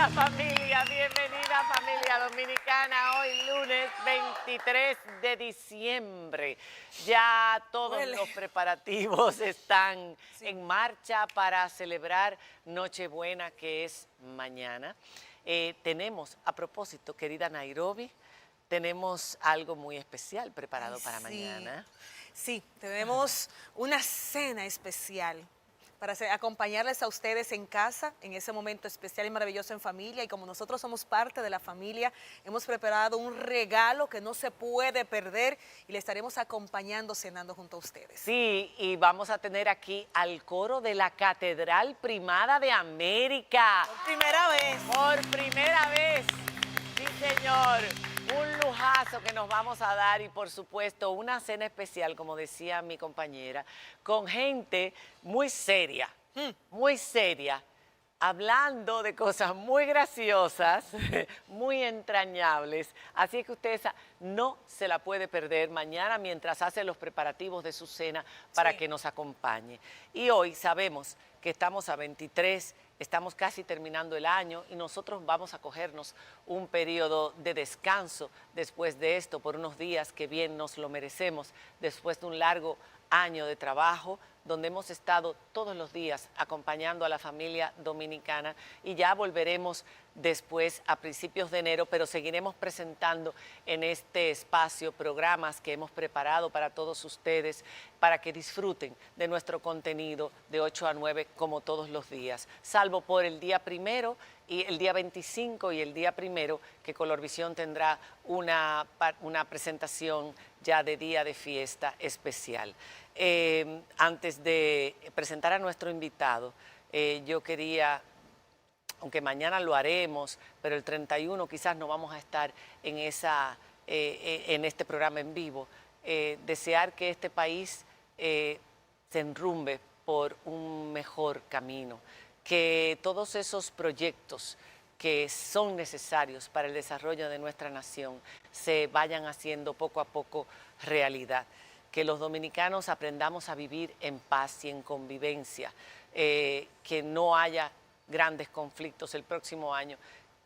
Bienvenida familia dominicana, hoy lunes 23 de diciembre. Ya todos los preparativos están en marcha para celebrar Nochebuena, que es mañana. Tenemos, a propósito, querida Nairobi, tenemos algo muy especial preparado para mañana. Sí, tenemos una cena especial para acompañarles a ustedes en casa, en ese momento especial y maravilloso en familia. Y como nosotros somos parte de la familia, hemos preparado un regalo que no se puede perder y le estaremos acompañando cenando junto a ustedes. Sí, y vamos a tener aquí al coro de la Catedral Primada de América. Por primera vez. Por primera vez. Sí, señor. Un lujazo que nos vamos a dar y, por supuesto, una cena especial, como decía mi compañera, con gente muy seria, hablando de cosas muy graciosas, muy entrañables. Así es que usted no se la puede perder mañana mientras hace los preparativos de su cena para que nos acompañe. Y hoy sabemos que estamos a 23, estamos casi terminando el año y nosotros vamos a cogernos un periodo de descanso después de esto por unos días que bien nos lo merecemos, después de un largo año de trabajo donde hemos estado todos los días acompañando a la familia dominicana y ya volveremos después a principios de enero, pero seguiremos presentando en este espacio programas que hemos preparado para todos ustedes para que disfruten de nuestro contenido de 8 a 9 como todos los días, salvo por el día primero y el día 25 y el día primero que Colorvisión tendrá una presentación ya de día de fiesta especial. Antes de presentar a nuestro invitado, yo quería, aunque mañana lo haremos, pero el 31 quizás no vamos a estar en este programa en vivo, desear que este país se enrumbe por un mejor camino, que todos esos proyectos que son necesarios para el desarrollo de nuestra nación se vayan haciendo poco a poco realidad. Que los dominicanos aprendamos a vivir en paz y en convivencia, que no haya grandes conflictos el próximo año.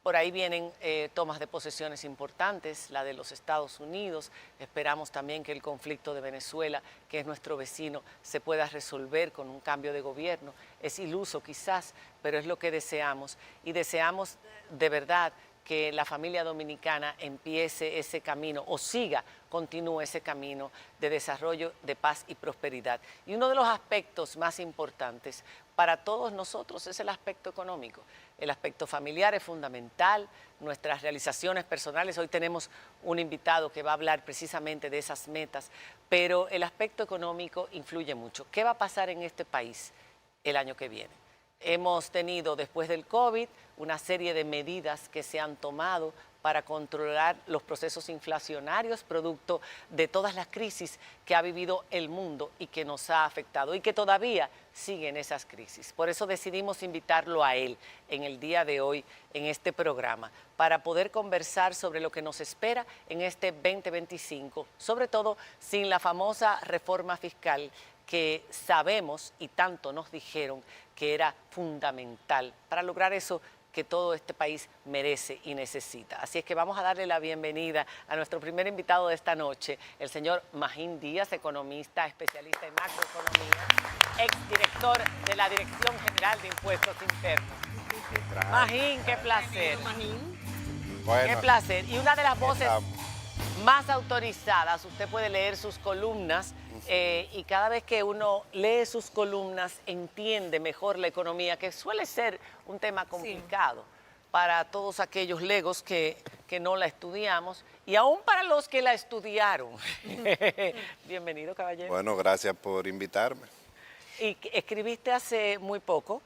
Por ahí vienen tomas de posesiones importantes, la de los Estados Unidos. Esperamos también que el conflicto de Venezuela, que es nuestro vecino, se pueda resolver con un cambio de gobierno. Es iluso quizás, pero es lo que deseamos. Y deseamos de verdad que la familia dominicana empiece ese camino o continúe ese camino de desarrollo, de paz y prosperidad. Y uno de los aspectos más importantes para todos nosotros es el aspecto económico. El aspecto familiar es fundamental, nuestras realizaciones personales. Hoy tenemos un invitado que va a hablar precisamente de esas metas, pero el aspecto económico influye mucho. ¿Qué va a pasar en este país el año que viene? Hemos tenido después del COVID una serie de medidas que se han tomado para controlar los procesos inflacionarios producto de todas las crisis que ha vivido el mundo y que nos ha afectado y que todavía siguen esas crisis. Por eso decidimos invitarlo a él en el día de hoy en este programa para poder conversar sobre lo que nos espera en este 2025, sobre todo sin la famosa reforma fiscal que sabemos y tanto nos dijeron que era fundamental para lograr eso que todo este país merece y necesita. Así es que vamos a darle la bienvenida a nuestro primer invitado de esta noche, el señor Magín Díaz, economista, especialista en macroeconomía, exdirector de la Dirección General de Impuestos Internos. Magín, qué placer. Bueno, qué placer. Y una de las voces más autorizadas, usted puede leer sus columnas y cada vez que uno lee sus columnas entiende mejor la economía, que suele ser un tema complicado para todos aquellos legos que no la estudiamos y aún para los que la estudiaron. Bienvenido, caballero. Bueno, gracias por invitarme. Y escribiste hace muy poco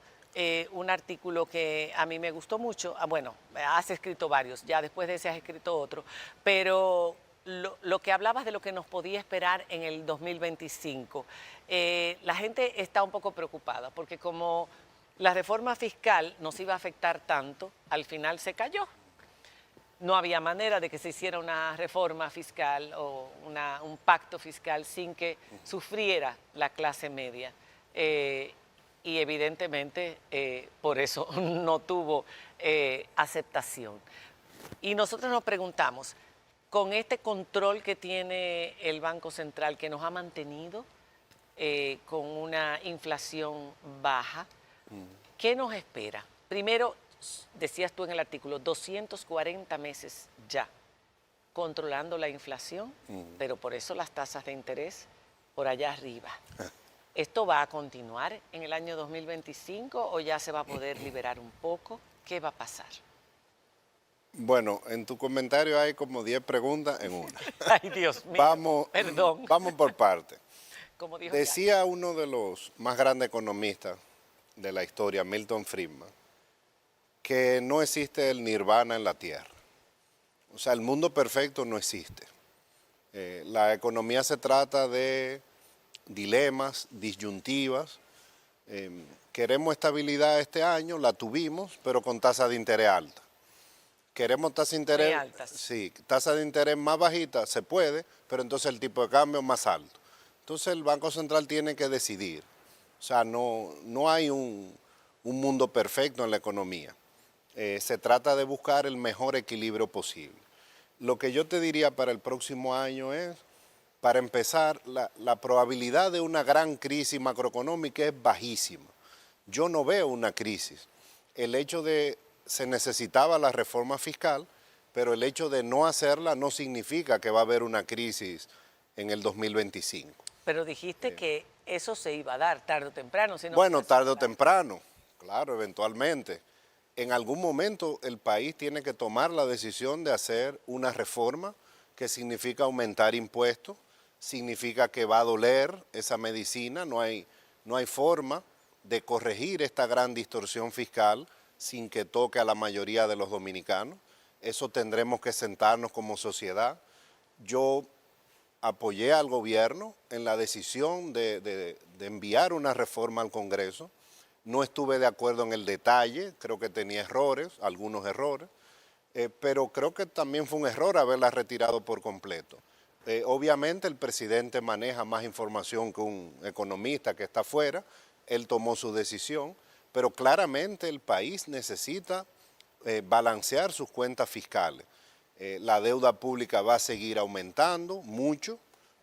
un artículo que a mí me gustó mucho. Bueno, has escrito varios, ya después de ese has escrito otro, pero lo que hablabas de lo que nos podía esperar en el 2025, la gente está un poco preocupada porque como la reforma fiscal nos iba a afectar tanto, al final se cayó. No había manera de que se hiciera una reforma fiscal o un pacto fiscal sin que sufriera la clase media. y evidentemente por eso no tuvo aceptación. Y nosotros nos preguntamos, con este control que tiene el Banco Central, que nos ha mantenido con una inflación baja, ¿qué nos espera? Primero, decías tú en el artículo, 240 meses ya controlando la inflación, pero por eso las tasas de interés por allá arriba. ¿Esto va a continuar en el año 2025 o ya se va a poder liberar un poco? ¿Qué va a pasar? Bueno, en tu comentario hay como 10 preguntas en una. Ay, Dios mío, perdón. Vamos por partes. Como dijo Decía uno de los más grandes economistas de la historia, Milton Friedman, que no existe el nirvana en la Tierra. O sea, el mundo perfecto no existe. La economía se trata de dilemas, disyuntivas. Queremos estabilidad este año, la tuvimos, pero con tasa de interés alta. Queremos tasa de interés, muy altas. sí, tasa de interés más bajita, se puede, pero entonces el tipo de cambio más alto. Entonces el Banco Central tiene que decidir. O sea, no hay un mundo perfecto en la economía. Se trata de buscar el mejor equilibrio posible. Lo que yo te diría para el próximo año es, para empezar, la probabilidad de una gran crisis macroeconómica es bajísima. Yo no veo una crisis. El hecho de se necesitaba la reforma fiscal, pero el hecho de no hacerla no significa que va a haber una crisis en el 2025. Pero dijiste que eso se iba a dar tarde o temprano. Si no Bueno, tarde o temprano, claro, eventualmente. En algún momento el país tiene que tomar la decisión de hacer una reforma que significa aumentar impuestos, significa que va a doler esa medicina, no hay forma de corregir esta gran distorsión fiscal sin que toque a la mayoría de los dominicanos. Eso tendremos que sentarnos como sociedad. Yo apoyé al gobierno en la decisión de enviar una reforma al Congreso. No estuve de acuerdo en el detalle, creo que tenía errores, algunos errores, pero creo que también fue un error haberla retirado por completo. Obviamente el presidente maneja más información que un economista que está afuera, él tomó su decisión, pero claramente el país necesita balancear sus cuentas fiscales. La deuda pública va a seguir aumentando mucho,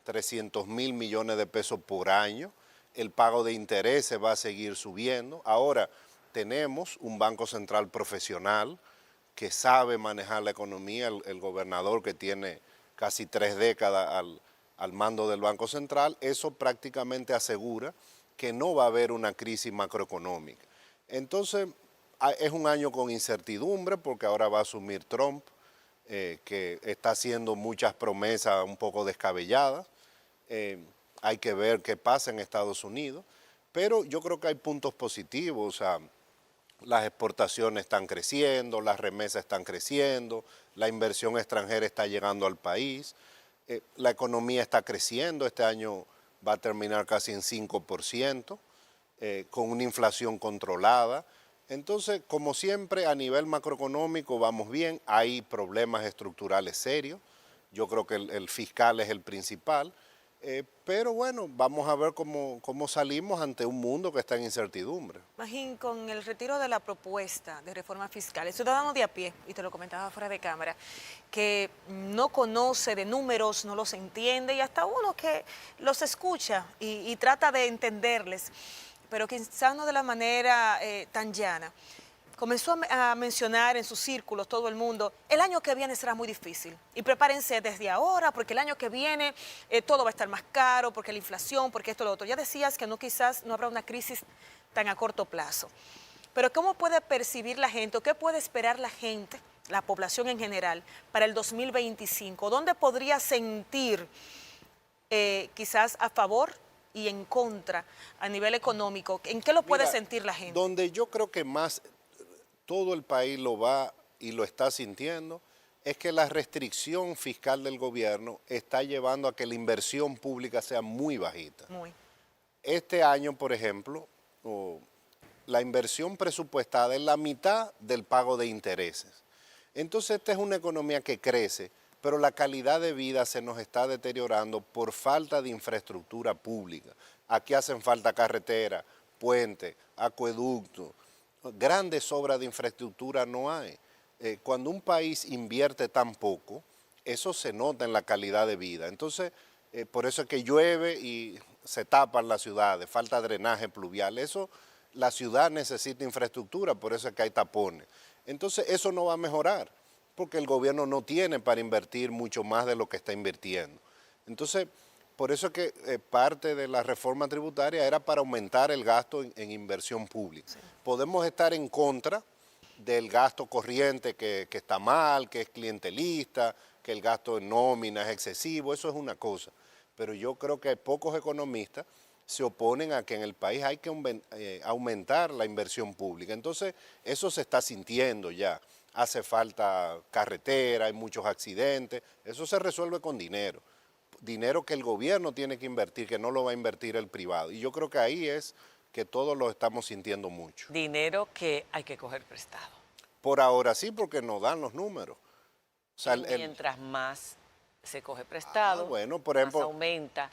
300.000 millones de pesos por año. El pago de intereses va a seguir subiendo. Ahora tenemos un Banco Central profesional que sabe manejar la economía, el gobernador que tiene casi 3 décadas al mando del Banco Central. Eso prácticamente asegura que no va a haber una crisis macroeconómica. Entonces, es un año con incertidumbre porque ahora va a asumir Trump, que está haciendo muchas promesas un poco descabelladas. Hay que ver qué pasa en Estados Unidos, pero yo creo que hay puntos positivos. O sea, las exportaciones están creciendo, las remesas están creciendo, la inversión extranjera está llegando al país, la economía está creciendo, este año va a terminar casi en 5%, con una inflación controlada. Entonces, como siempre, a nivel macroeconómico vamos bien, hay problemas estructurales serios, yo creo que el fiscal es el principal, pero bueno, vamos a ver cómo salimos ante un mundo que está en incertidumbre. Magín, con el retiro de la propuesta de reforma fiscal, el ciudadano de a pie, y te lo comentaba fuera de cámara, que no conoce de números, no los entiende, y hasta uno que los escucha y trata de entenderles, pero quizás no de la manera tan llana. Comenzó a mencionar en sus círculos todo el mundo, el año que viene será muy difícil y prepárense desde ahora porque el año que viene todo va a estar más caro, porque la inflación, porque esto y lo otro. Ya decías que quizás no habrá una crisis tan a corto plazo, pero ¿cómo puede percibir la gente o qué puede esperar la gente, la población en general, para el 2025? ¿Dónde podría sentir quizás a favor y en contra a nivel económico? ¿En qué lo puede sentir la gente? Donde yo creo que más todo el país lo va y lo está sintiendo, es que la restricción fiscal del gobierno está llevando a que la inversión pública sea muy bajita. Este año, por ejemplo, la inversión presupuestada es la mitad del pago de intereses. Entonces, esta es una economía que crece, pero la calidad de vida se nos está deteriorando por falta de infraestructura pública. Aquí hacen falta carreteras, puentes, acueductos, grandes obras de infraestructura no hay. Cuando un país invierte tan poco, eso se nota en la calidad de vida. Entonces, por eso es que llueve y se tapan las ciudades, falta drenaje pluvial. Eso, la ciudad necesita infraestructura, por eso es que hay tapones. Entonces, eso no va a mejorar, porque el gobierno no tiene para invertir mucho más de lo que está invirtiendo. Entonces, por eso es que parte de la reforma tributaria era para aumentar el gasto en inversión pública. Sí. Podemos estar en contra del gasto corriente que está mal, que es clientelista, que el gasto en nómina es excesivo, eso es una cosa. Pero yo creo que pocos economistas se oponen a que en el país hay que aumentar la inversión pública. Entonces, eso se está sintiendo ya. Hace falta carretera, hay muchos accidentes, eso se resuelve con dinero. Dinero que el gobierno tiene que invertir, que no lo va a invertir el privado. Y yo creo que ahí es que todos lo estamos sintiendo mucho. Dinero que hay que coger prestado. Por ahora sí, porque nos dan los números. O sea, mientras más se coge prestado, bueno, por ejemplo, más aumenta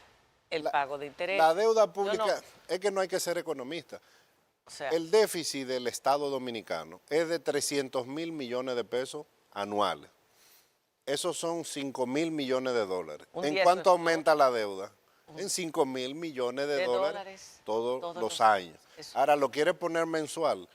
el pago de interés. La deuda pública, es que no hay que ser economista. O sea, el déficit del Estado Dominicano es de 300 mil millones de pesos anuales. Esos son 5 mil millones de dólares. ¿En cuánto aumenta la deuda? En 5 mil millones de dólares todos los años. Ahora, lo quiere poner mensual.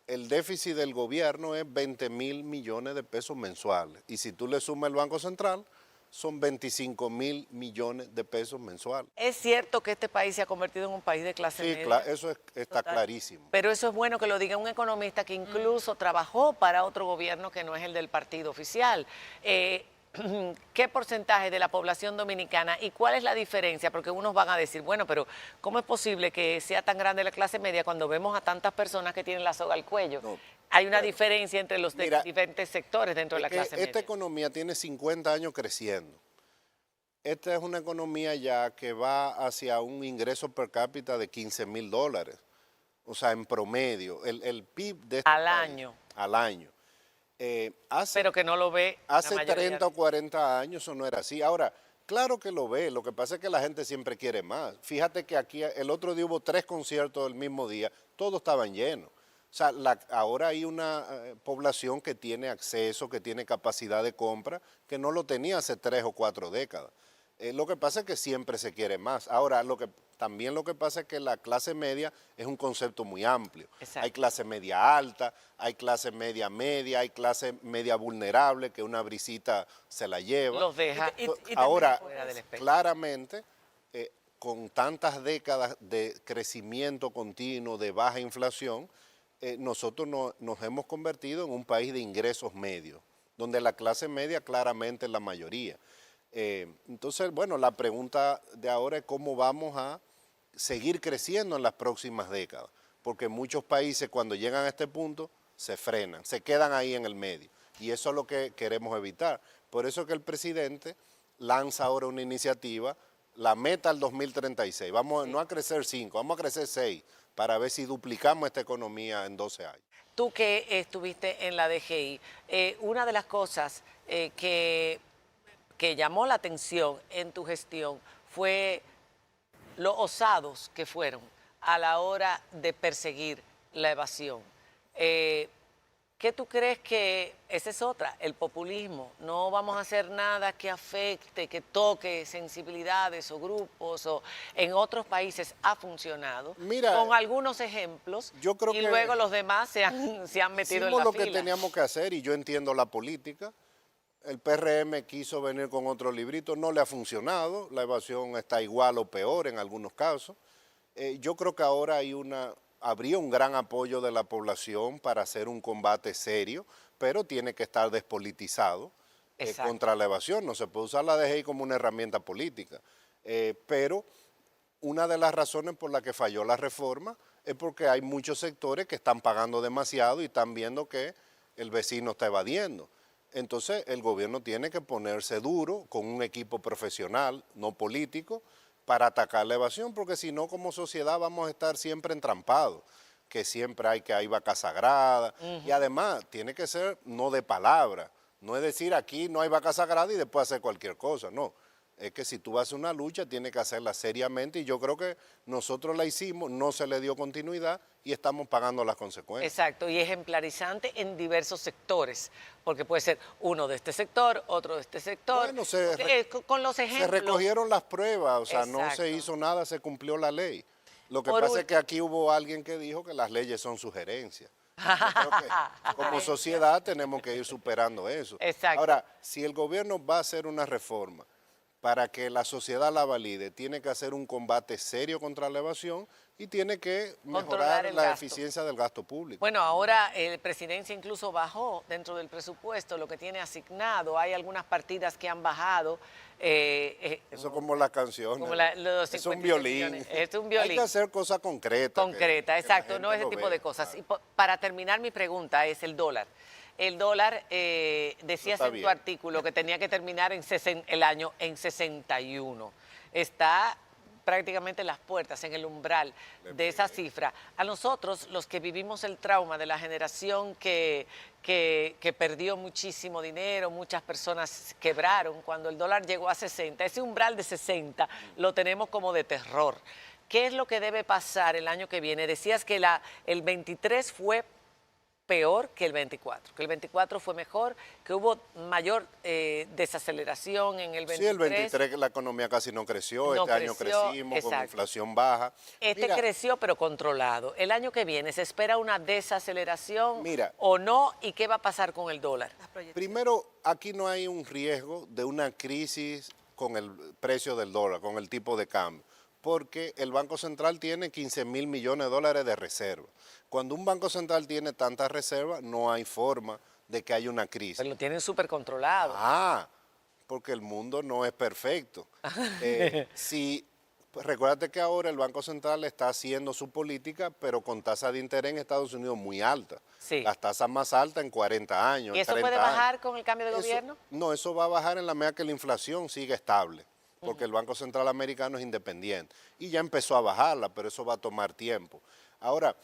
El déficit del gobierno es 20 mil millones de pesos mensuales. Y si tú le sumas el Banco Central, son 25 mil millones de pesos mensuales. ¿Es cierto que este país se ha convertido en un país de clase media? Sí, claro, eso está clarísimo. Pero eso es bueno que lo diga un economista que incluso trabajó para otro gobierno que no es el del partido oficial. ¿Qué porcentaje de la población dominicana y cuál es la diferencia? Porque unos van a decir, bueno, pero ¿cómo es posible que sea tan grande la clase media cuando vemos a tantas personas que tienen la soga al cuello? No, hay una diferencia entre los diferentes sectores dentro de la clase media. Esta economía tiene 50 años creciendo. Esta es una economía ya que va hacia un ingreso per cápita de 15 mil dólares. O sea, en promedio, el PIB de este al país, año. Al año. Pero que no lo ve. Hace 30 o 40 años eso no era así. Ahora, claro que lo ve, lo que pasa es que la gente siempre quiere más. Fíjate que aquí el otro día hubo 3 conciertos el mismo día, todos estaban llenos. O sea, ahora hay una población que tiene acceso, que tiene capacidad de compra, que no lo tenía hace 3 o 4 décadas. Lo que pasa es que siempre se quiere más. Ahora, también lo que pasa es que la clase media es un concepto muy amplio. Exacto. Hay clase media alta, hay clase media media, hay clase media vulnerable, que una brisita se la lleva. Los deja. Ahora, claramente, con tantas décadas de crecimiento continuo, de baja inflación, nosotros nos hemos convertido en un país de ingresos medios, donde la clase media claramente es la mayoría. Entonces, bueno, la pregunta de ahora es cómo vamos a seguir creciendo en las próximas décadas, porque muchos países cuando llegan a este punto se frenan, se quedan ahí en el medio, y eso es lo que queremos evitar. Por eso es que el presidente lanza ahora una iniciativa, la meta al 2036, vamos no a crecer 5, vamos a crecer 6, para ver si duplicamos esta economía en 12 años. Tú que estuviste en la DGI, una de las cosas que llamó la atención en tu gestión fue lo osados que fueron a la hora de perseguir la evasión. ¿Qué tú crees que esa es otra? El populismo. No vamos a hacer nada que afecte, que toque sensibilidades o grupos. O en otros países ha funcionado. Mira, con algunos ejemplos. Yo creo y que luego los demás se han metido en la lo fila. que teníamos que hacer, y yo entiendo la política. El PRM quiso venir con otro librito, no le ha funcionado, la evasión está igual o peor en algunos casos. Yo creo que ahora habría un gran apoyo de la población para hacer un combate serio, pero tiene que estar despolitizado contra la evasión. No se puede usar la DGI como una herramienta política. Pero una de las razones por las que falló la reforma es porque hay muchos sectores que están pagando demasiado y están viendo que el vecino está evadiendo. Entonces, el gobierno tiene que ponerse duro con un equipo profesional, no político, para atacar la evasión, porque si no, como sociedad vamos a estar siempre entrampados, que siempre hay vaca sagrada, y además tiene que ser no de palabra, no es decir aquí no hay vaca sagrada y después hacer cualquier cosa, no. Es que si tú vas a una lucha, tienes que hacerla seriamente y yo creo que nosotros la hicimos, no se le dio continuidad y estamos pagando las consecuencias. Exacto, y ejemplarizante en diversos sectores, porque puede ser uno de este sector, otro de este sector. Bueno, Con los se ejemplos. recogieron las pruebas, o sea, no Exacto. se hizo nada, se cumplió la ley. Lo que Por pasa un- es que aquí hubo alguien que dijo que las leyes son sugerencias. Yo creo que como sociedad tenemos que ir superando eso. Exacto. Ahora, si el gobierno va a hacer una reforma para que la sociedad la valide, tiene que hacer un combate serio contra la evasión y tiene que Controlar mejorar el la gasto. eficiencia del gasto público. Bueno, ahora la presidencia incluso bajó dentro del presupuesto lo que tiene asignado. Hay algunas partidas que han bajado. Eso como las canciones. Como los es un 56 violín. millones. Es un violín. Hay que hacer cosas concretas. Concreta, que la exacto, gente no ese lo tipo vea, de cosas. claro. Y para terminar mi pregunta es el dólar. El dólar, decías está en tu bien. artículo que tenía que terminar el año en 61. Está prácticamente en las puertas, en el umbral de esa cifra. A nosotros, los que vivimos el trauma de la generación que perdió muchísimo dinero, muchas personas quebraron cuando el dólar llegó a 60, ese umbral de 60 lo tenemos como de terror. ¿Qué es lo que debe pasar el año que viene? Decías que el 23 fue peor que el 24, que el 24 fue mejor, que hubo mayor desaceleración en el 23. Sí, el 23 la economía casi no creció, No este año creció, crecimos con exacto. inflación baja. Mira, Creció pero controlado. El año que viene, ¿se espera una desaceleración Mira. o no? ¿Y qué va a pasar con el dólar? Las proyecciones. primero, aquí no hay un riesgo de una crisis con el precio del dólar, con el tipo de cambio, porque el Banco Central tiene 15.000 millones de dólares de reserva. Cuando un Banco Central tiene tantas reservas, no hay forma de que haya una crisis. Pero lo tienen súper controlado. Porque el mundo no es perfecto. Recuérdate que ahora el Banco Central está haciendo su política, pero con tasa de interés en Estados Unidos muy alta. Sí. Las tasas más altas en 40 años. ¿Y en eso 30 puede años. bajar con el cambio de Eso- gobierno? No, eso va a bajar en la medida que la inflación siga estable, porque el Banco Central americano es independiente. Y ya empezó a bajarla, pero eso va a tomar tiempo. Ahora,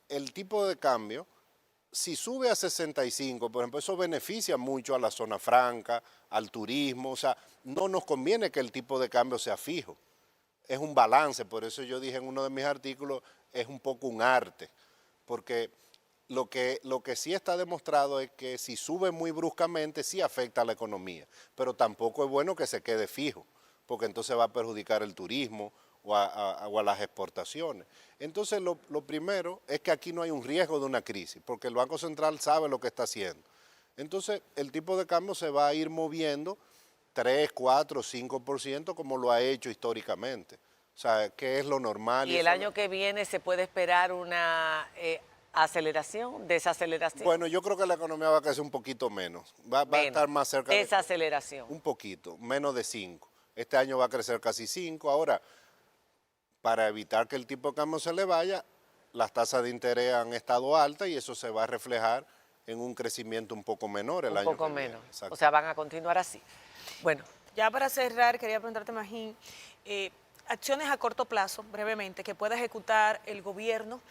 el tipo de cambio, si sube a 65, por ejemplo, eso beneficia mucho a la zona franca, al turismo, o sea, no nos conviene que el tipo de cambio sea fijo. Es un balance, por eso yo dije en uno de mis artículos, es un poco un arte, porque lo que sí está demostrado es que si sube muy bruscamente sí afecta a la economía, pero tampoco es bueno que se quede fijo, porque entonces va a perjudicar el turismo o a las exportaciones. Entonces lo primero es que aquí no hay un riesgo de una crisis, porque el Banco Central sabe lo que está haciendo. Entonces el tipo de cambio se va a ir moviendo 3, 4, 5% como lo ha hecho históricamente. O sea, que es lo normal. ¿Y el año que viene se puede esperar una aceleración, desaceleración? Bueno, yo creo que la economía va a crecer un poquito menos. Va a Menos. estar más cerca de Desaceleración. un poquito, menos de 5. Este año va a crecer casi 5. Ahora, para evitar que el tipo de cambio se le vaya, las tasas de interés han estado altas y eso se va a reflejar en un crecimiento un poco menor el Un año poco que viene. menos. Exacto. O sea, van a continuar así. Bueno, Ya para cerrar, quería preguntarte, Magín, acciones a corto plazo, brevemente, que pueda ejecutar el gobierno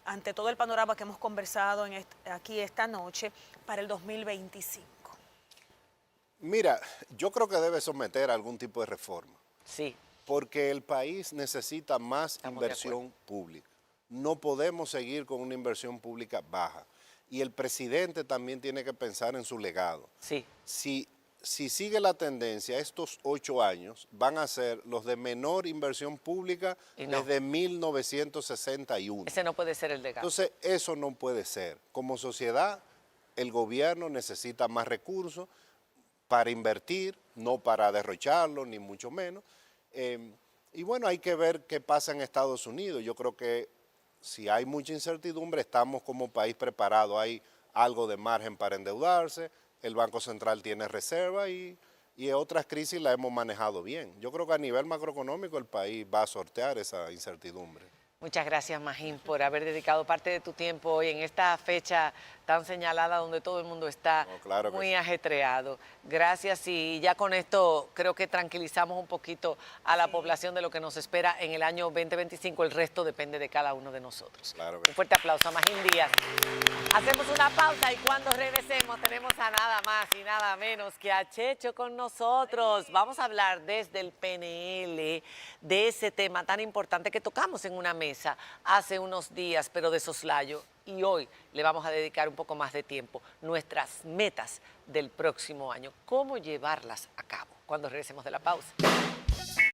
ante todo el panorama que hemos conversado aquí esta noche para el 2025. Mira, yo creo que debe someter a algún tipo de reforma, sí. porque el país necesita más Estamos de inversión pública. No podemos seguir con una inversión pública baja. Y el presidente también tiene que pensar en su legado. Sí. Si sigue la tendencia, estos 8 años van a ser los de menor inversión pública Y no. desde 1961. Ese no puede ser el de gasto. Entonces, eso no puede ser. Como sociedad, el gobierno necesita más recursos para invertir, no para derrocharlo, ni mucho menos. Y bueno, hay que ver qué pasa en Estados Unidos. Yo creo que si hay mucha incertidumbre, estamos como país preparados. Hay algo de margen para endeudarse, el Banco Central tiene reserva y otras crisis las hemos manejado bien. Yo creo que a nivel macroeconómico el país va a sortear esa incertidumbre. Muchas gracias, Magín, por haber dedicado parte de tu tiempo hoy en esta fecha tan señalada donde todo el mundo está No, claro que muy sí. ajetreado. Gracias y ya con esto creo que tranquilizamos un poquito a la población de lo que nos espera en el año 2025. El resto depende de cada uno de nosotros. Claro que Un fuerte aplauso a Magín Díaz. Hacemos una pausa y cuando regresemos tenemos a nada más y nada menos que a Checho con nosotros. Vamos a hablar desde el PNL de ese tema tan importante que tocamos en una mesa hace unos días, pero de soslayo. Y hoy le vamos a dedicar un poco más de tiempo. Nuestras metas del próximo año. Cómo llevarlas a cabo cuando regresemos de la pausa.